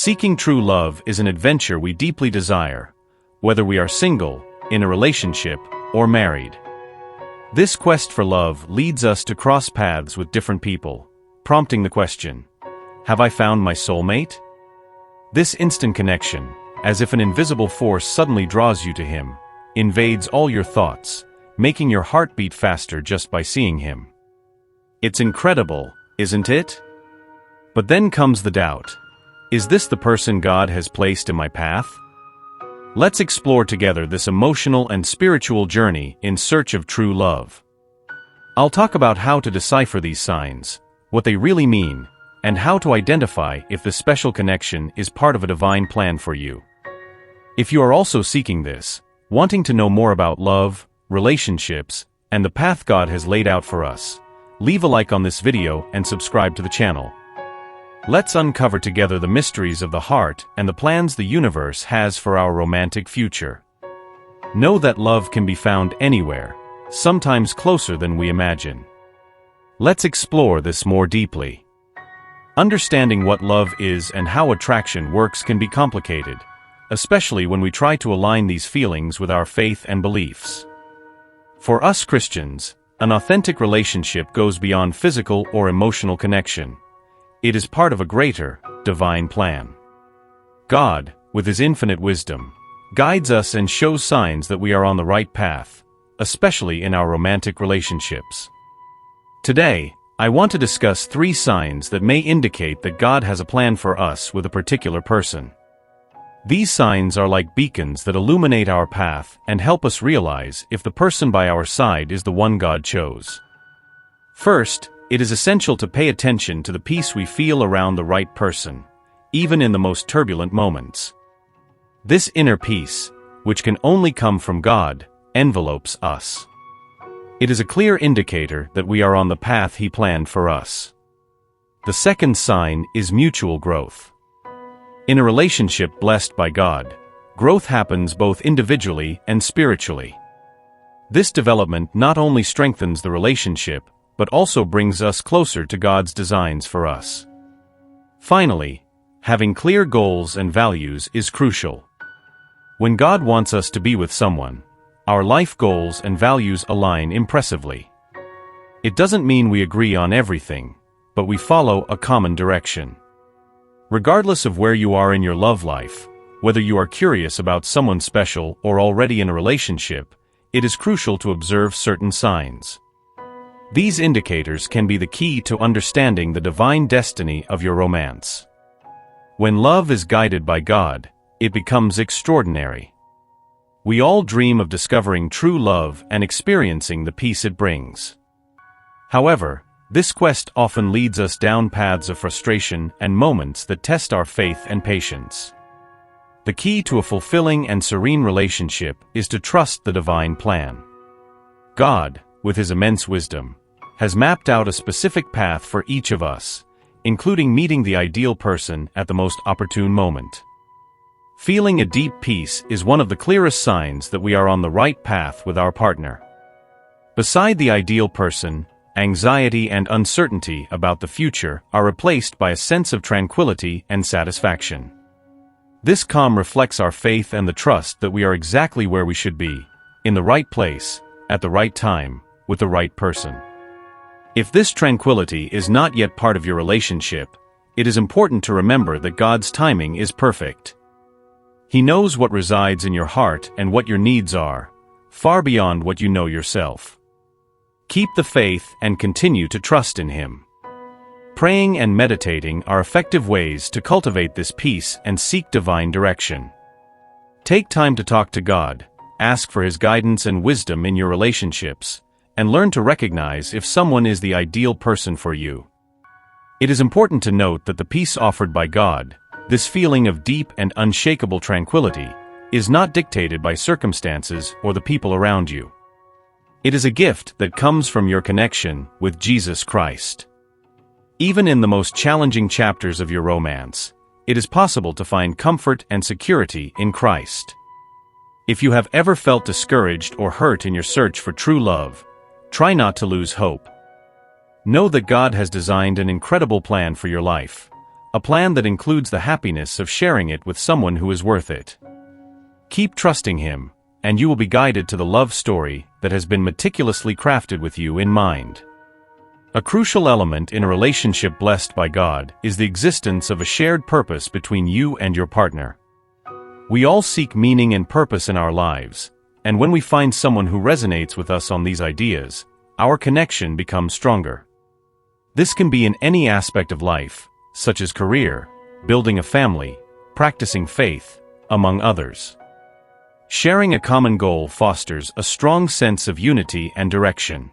Seeking true love is an adventure we deeply desire, whether we are single, in a relationship, or married. This quest for love leads us to cross paths with different people, prompting the question, have I found my soulmate? This instant connection, as if an invisible force suddenly draws you to him, invades all your thoughts, making your heart beat faster just by seeing him. It's incredible, isn't it? But then comes the doubt. Is this the person God has placed in my path? Let's explore together this emotional and spiritual journey in search of true love. I'll talk about how to decipher these signs, what they really mean, and how to identify if the special connection is part of a divine plan for you. If you are also seeking this, wanting to know more about love, relationships, and the path God has laid out for us, leave a like on this video and subscribe to the channel. Let's uncover together the mysteries of the heart and the plans the universe has for our romantic future. Know that love can be found anywhere, sometimes closer than we imagine. Let's explore this more deeply. Understanding what love is and how attraction works can be complicated, especially when we try to align these feelings with our faith and beliefs. For us Christians, an authentic relationship goes beyond physical or emotional connection. It is part of a greater, divine plan. God, with His infinite wisdom, guides us and shows signs that we are on the right path, especially in our romantic relationships. Today, I want to discuss 3 signs that may indicate that God has a plan for us with a particular person. These signs are like beacons that illuminate our path and help us realize if the person by our side is the one God chose. First, it is essential to pay attention to the peace we feel around the right person, even in the most turbulent moments. This inner peace, which can only come from God, envelopes us. It is a clear indicator that we are on the path He planned for us. The second sign is mutual growth. In a relationship blessed by God, growth happens both individually and spiritually. This development not only strengthens the relationship, but also brings us closer to God's designs for us. Finally, having clear goals and values is crucial. When God wants us to be with someone, our life goals and values align impressively. It doesn't mean we agree on everything, but we follow a common direction. Regardless of where you are in your love life, whether you are curious about someone special or already in a relationship, it is crucial to observe certain signs. These indicators can be the key to understanding the divine destiny of your romance. When love is guided by God, it becomes extraordinary. We all dream of discovering true love and experiencing the peace it brings. However, this quest often leads us down paths of frustration and moments that test our faith and patience. The key to a fulfilling and serene relationship is to trust the divine plan. God, with His immense wisdom, has mapped out a specific path for each of us, including meeting the ideal person at the most opportune moment. Feeling a deep peace is one of the clearest signs that we are on the right path with our partner. Beside the ideal person, anxiety and uncertainty about the future are replaced by a sense of tranquility and satisfaction. This calm reflects our faith and the trust that we are exactly where we should be, in the right place, at the right time, with the right person. If this tranquility is not yet part of your relationship, it is important to remember that God's timing is perfect. He knows what resides in your heart and what your needs are, far beyond what you know yourself. Keep the faith and continue to trust in Him. Praying and meditating are effective ways to cultivate this peace and seek divine direction. Take time to talk to God, ask for His guidance and wisdom in your relationships, and learn to recognize if someone is the ideal person for you. It is important to note that the peace offered by God, this feeling of deep and unshakable tranquility, is not dictated by circumstances or the people around you. It is a gift that comes from your connection with Jesus Christ. Even in the most challenging chapters of your romance, it is possible to find comfort and security in Christ. If you have ever felt discouraged or hurt in your search for true love, try not to lose hope. Know that God has designed an incredible plan for your life, a plan that includes the happiness of sharing it with someone who is worth it. Keep trusting him, and you will be guided to the love story that has been meticulously crafted with you in mind. A crucial element in a relationship blessed by God is the existence of a shared purpose between you and your partner. We all seek meaning and purpose in our lives, and when we find someone who resonates with us on these ideas, our connection becomes stronger. This can be in any aspect of life, such as career, building a family, practicing faith, among others. Sharing a common goal fosters a strong sense of unity and direction.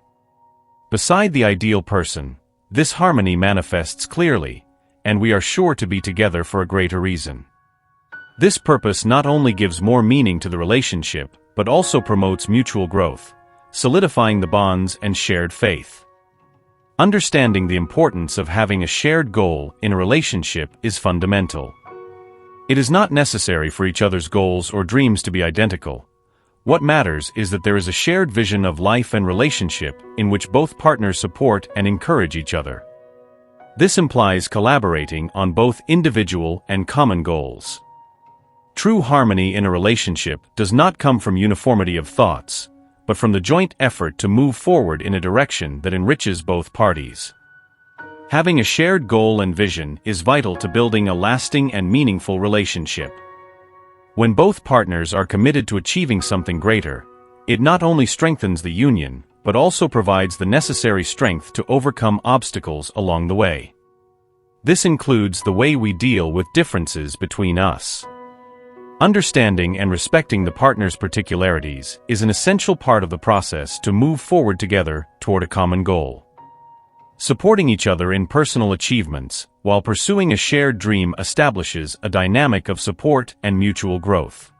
Beside the ideal person, this harmony manifests clearly, and we are sure to be together for a greater reason. This purpose not only gives more meaning to the relationship, but also promotes mutual growth, solidifying the bonds and shared faith. Understanding the importance of having a shared goal in a relationship is fundamental. It is not necessary for each other's goals or dreams to be identical. What matters is that there is a shared vision of life and relationship in which both partners support and encourage each other. This implies collaborating on both individual and common goals. True harmony in a relationship does not come from uniformity of thoughts, but from the joint effort to move forward in a direction that enriches both parties. Having a shared goal and vision is vital to building a lasting and meaningful relationship. When both partners are committed to achieving something greater, it not only strengthens the union, but also provides the necessary strength to overcome obstacles along the way. This includes the way we deal with differences between us. Understanding and respecting the partner's particularities is an essential part of the process to move forward together toward a common goal. Supporting each other in personal achievements while pursuing a shared dream establishes a dynamic of support and mutual growth.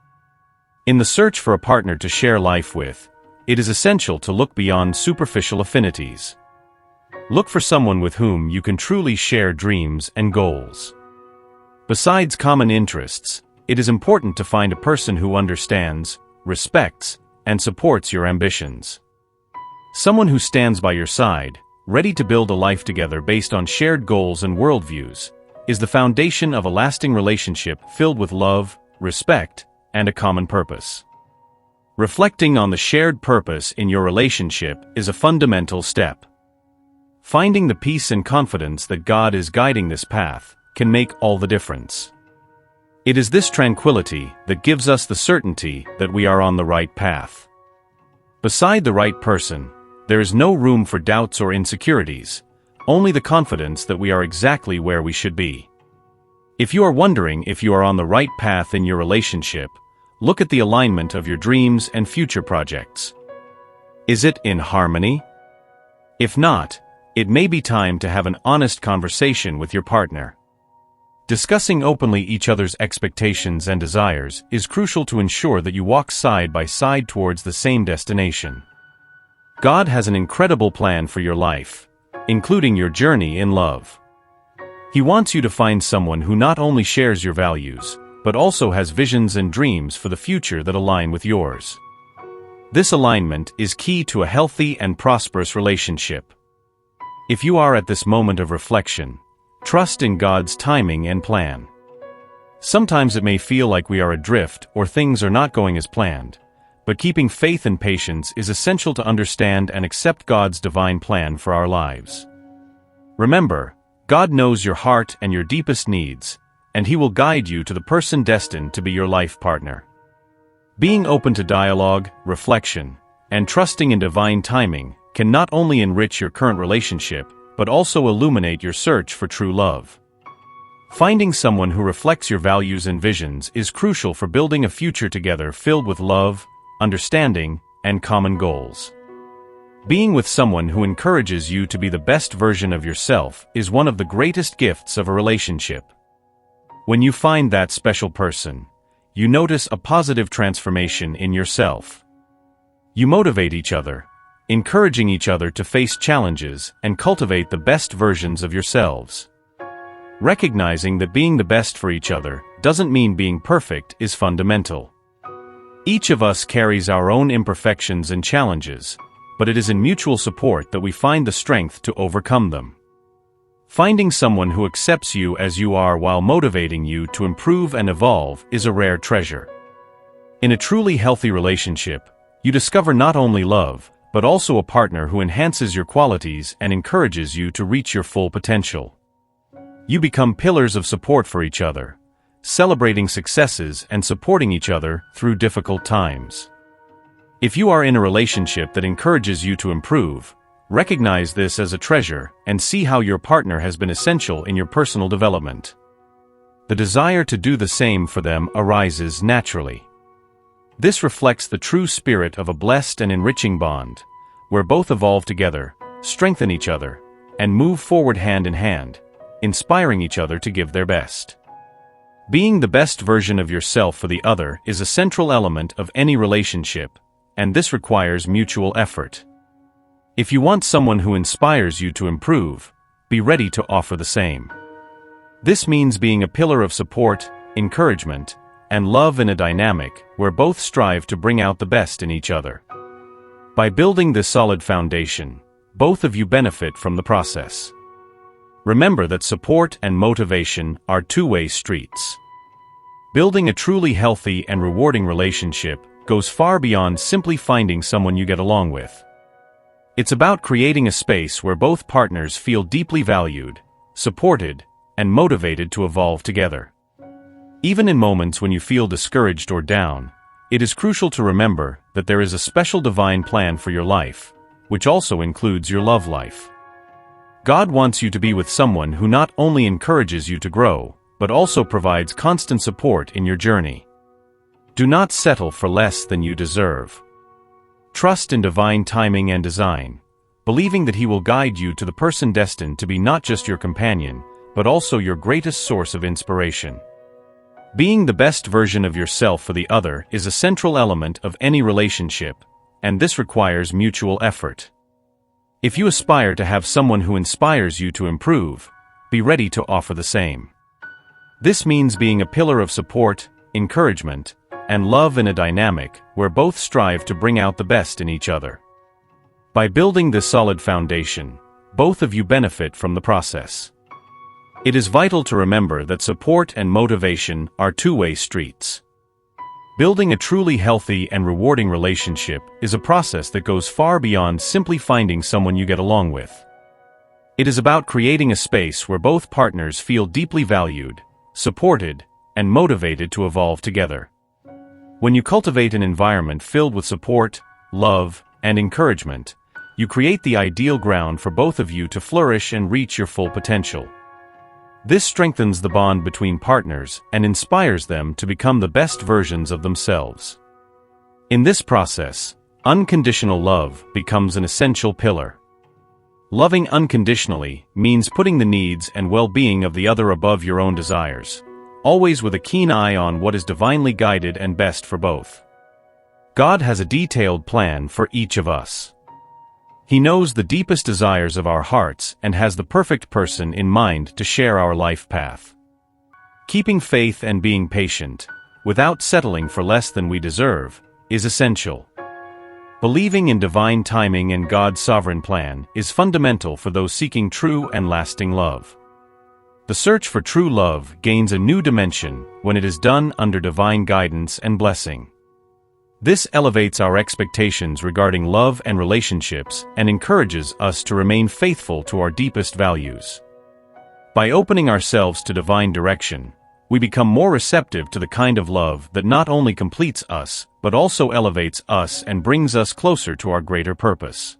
In the search for a partner to share life with, it is essential to look beyond superficial affinities. Look for someone with whom you can truly share dreams and goals. Besides common interests, it is important to find a person who understands, respects, and supports your ambitions. Someone who stands by your side, ready to build a life together based on shared goals and worldviews, is the foundation of a lasting relationship filled with love, respect, and a common purpose. Reflecting on the shared purpose in your relationship is a fundamental step. Finding the peace and confidence that God is guiding this path can make all the difference. It is this tranquility that gives us the certainty that we are on the right path. Beside the right person, there is no room for doubts or insecurities, only the confidence that we are exactly where we should be. If you are wondering if you are on the right path in your relationship, look at the alignment of your dreams and future projects. Is it in harmony? If not, it may be time to have an honest conversation with your partner. Discussing openly each other's expectations and desires is crucial to ensure that you walk side by side towards the same destination. God has an incredible plan for your life, including your journey in love. He wants you to find someone who not only shares your values, but also has visions and dreams for the future that align with yours. This alignment is key to a healthy and prosperous relationship. If you are at this moment of reflection, trust in God's timing and plan. Sometimes it may feel like we are adrift or things are not going as planned, but keeping faith and patience is essential to understand and accept God's divine plan for our lives. Remember, God knows your heart and your deepest needs, and He will guide you to the person destined to be your life partner. Being open to dialogue, reflection, and trusting in divine timing can not only enrich your current relationship, but also illuminate your search for true love. Finding someone who reflects your values and visions is crucial for building a future together filled with love, understanding, and common goals. Being with someone who encourages you to be the best version of yourself is one of the greatest gifts of a relationship. When you find that special person, you notice a positive transformation in yourself. You motivate each other, encouraging each other to face challenges and cultivate the best versions of yourselves. Recognizing that being the best for each other doesn't mean being perfect is fundamental. Each of us carries our own imperfections and challenges, but it is in mutual support that we find the strength to overcome them. Finding someone who accepts you as you are while motivating you to improve and evolve is a rare treasure. In a truly healthy relationship, you discover not only love, but also a partner who enhances your qualities and encourages you to reach your full potential. You become pillars of support for each other, celebrating successes and supporting each other through difficult times. If you are in a relationship that encourages you to improve, recognize this as a treasure and see how your partner has been essential in your personal development. The desire to do the same for them arises naturally. This reflects the true spirit of a blessed and enriching bond, where both evolve together, strengthen each other, and move forward hand in hand, inspiring each other to give their best. Being the best version of yourself for the other is a central element of any relationship, and this requires mutual effort. If you want someone who inspires you to improve, be ready to offer the same. This means being a pillar of support, encouragement, and love in a dynamic where both strive to bring out the best in each other. By building this solid foundation, both of you benefit from the process. Remember that support and motivation are two-way streets. Building a truly healthy and rewarding relationship goes far beyond simply finding someone you get along with. It's about creating a space where both partners feel deeply valued, supported, and motivated to evolve together. Even in moments when you feel discouraged or down, it is crucial to remember that there is a special divine plan for your life, which also includes your love life. God wants you to be with someone who not only encourages you to grow, but also provides constant support in your journey. Do not settle for less than you deserve. Trust in divine timing and design, believing that He will guide you to the person destined to be not just your companion, but also your greatest source of inspiration. Being the best version of yourself for the other is a central element of any relationship, and this requires mutual effort. If you aspire to have someone who inspires you to improve, be ready to offer the same. This means being a pillar of support, encouragement, and love in a dynamic where both strive to bring out the best in each other. By building this solid foundation, both of you benefit from the process. It is vital to remember that support and motivation are two-way streets. Building a truly healthy and rewarding relationship is a process that goes far beyond simply finding someone you get along with. It is about creating a space where both partners feel deeply valued, supported, and motivated to evolve together. When you cultivate an environment filled with support, love, and encouragement, you create the ideal ground for both of you to flourish and reach your full potential. This strengthens the bond between partners and inspires them to become the best versions of themselves. In this process, unconditional love becomes an essential pillar. Loving unconditionally means putting the needs and well-being of the other above your own desires, always with a keen eye on what is divinely guided and best for both. God has a detailed plan for each of us. He knows the deepest desires of our hearts and has the perfect person in mind to share our life path. Keeping faith and being patient, without settling for less than we deserve, is essential. Believing in divine timing and God's sovereign plan is fundamental for those seeking true and lasting love. The search for true love gains a new dimension when it is done under divine guidance and blessing. This elevates our expectations regarding love and relationships and encourages us to remain faithful to our deepest values. By opening ourselves to divine direction, we become more receptive to the kind of love that not only completes us, but also elevates us and brings us closer to our greater purpose.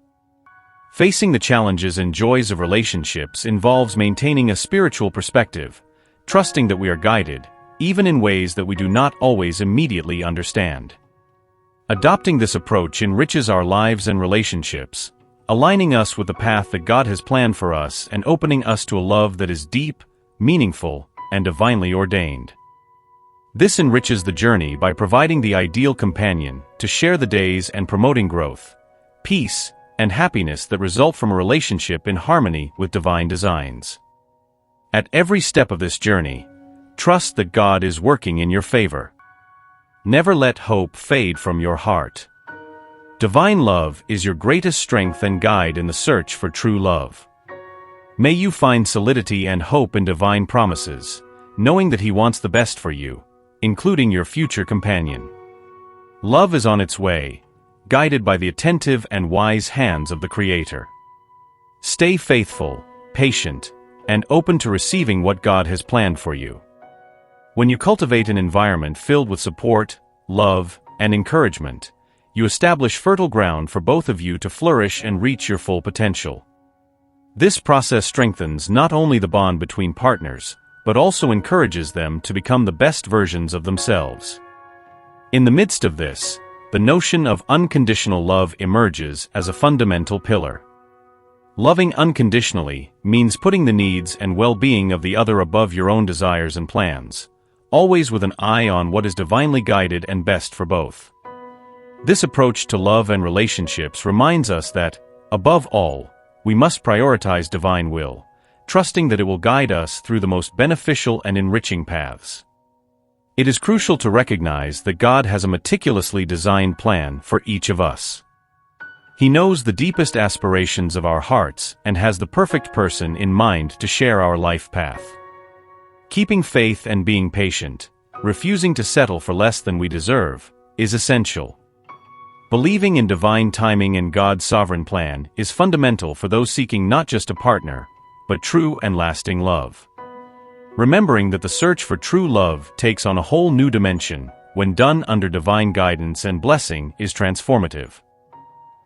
Facing the challenges and joys of relationships involves maintaining a spiritual perspective, trusting that we are guided, even in ways that we do not always immediately understand. Adopting this approach enriches our lives and relationships, aligning us with the path that God has planned for us and opening us to a love that is deep, meaningful, and divinely ordained. This enriches the journey by providing the ideal companion to share the days and promoting growth, peace, and happiness that result from a relationship in harmony with divine designs. At every step of this journey, trust that God is working in your favor. Never let hope fade from your heart. Divine love is your greatest strength and guide in the search for true love. May you find solidity and hope in divine promises, knowing that He wants the best for you, including your future companion. Love is on its way, guided by the attentive and wise hands of the Creator. Stay faithful, patient, and open to receiving what God has planned for you. When you cultivate an environment filled with support, love, and encouragement, you establish fertile ground for both of you to flourish and reach your full potential. This process strengthens not only the bond between partners, but also encourages them to become the best versions of themselves. In the midst of this, the notion of unconditional love emerges as a fundamental pillar. Loving unconditionally means putting the needs and well-being of the other above your own desires and plans, always with an eye on what is divinely guided and best for both. This approach to love and relationships reminds us that, above all, we must prioritize divine will, trusting that it will guide us through the most beneficial and enriching paths. It is crucial to recognize that God has a meticulously designed plan for each of us. He knows the deepest aspirations of our hearts and has the perfect person in mind to share our life path. Keeping faith and being patient, refusing to settle for less than we deserve, is essential. Believing in divine timing and God's sovereign plan is fundamental for those seeking not just a partner, but true and lasting love. Remembering that the search for true love takes on a whole new dimension when done under divine guidance and blessing is transformative.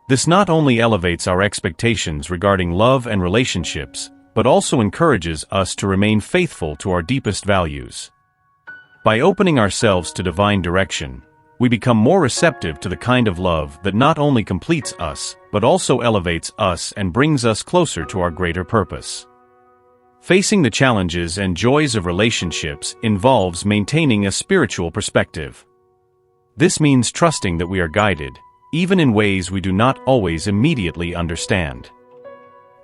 This not only elevates our expectations regarding love and relationships, but also encourages us to remain faithful to our deepest values. By opening ourselves to divine direction, we become more receptive to the kind of love that not only completes us, but also elevates us and brings us closer to our greater purpose. Facing the challenges and joys of relationships involves maintaining a spiritual perspective. This means trusting that we are guided, even in ways we do not always immediately understand.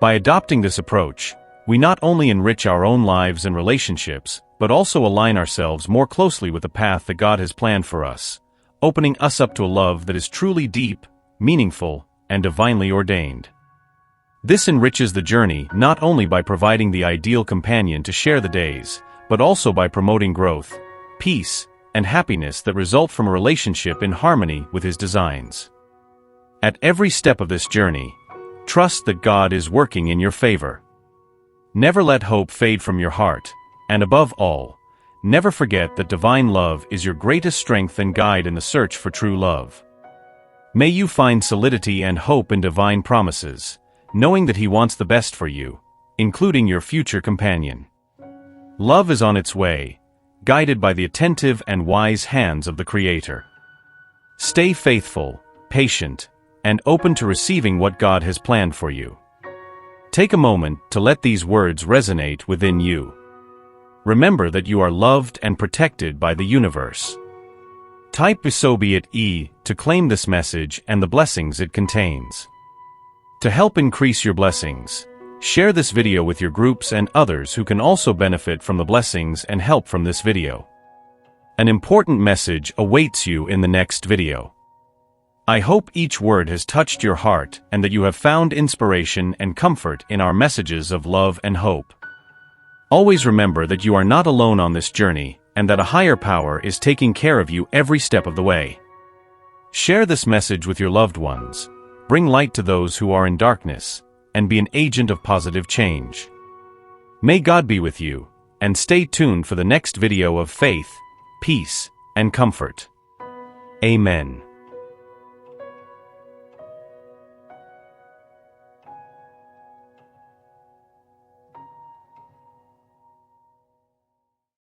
By adopting this approach, we not only enrich our own lives and relationships, but also align ourselves more closely with the path that God has planned for us, opening us up to a love that is truly deep, meaningful, and divinely ordained. This enriches the journey not only by providing the ideal companion to share the days, but also by promoting growth, peace, and happiness that result from a relationship in harmony with His designs. At every step of this journey, trust that God is working in your favor. Never let hope fade from your heart, and above all, never forget that divine love is your greatest strength and guide in the search for true love. May you find solidity and hope in divine promises, knowing that He wants the best for you, including your future companion. Love is on its way, guided by the attentive and wise hands of the Creator. Stay faithful, patient, and open to receiving what God has planned for you. Take a moment to let these words resonate within you. Remember that you are loved and protected by the universe. Type "so be it" to claim this message and the blessings it contains. To help increase your blessings, share this video with your groups and others who can also benefit from the blessings and help from this video. An important message awaits you in the next video. I hope each word has touched your heart and that you have found inspiration and comfort in our messages of love and hope. Always remember that you are not alone on this journey and that a higher power is taking care of you every step of the way. Share this message with your loved ones, bring light to those who are in darkness, and be an agent of positive change. May God be with you, and stay tuned for the next video of faith, peace, and comfort. Amen.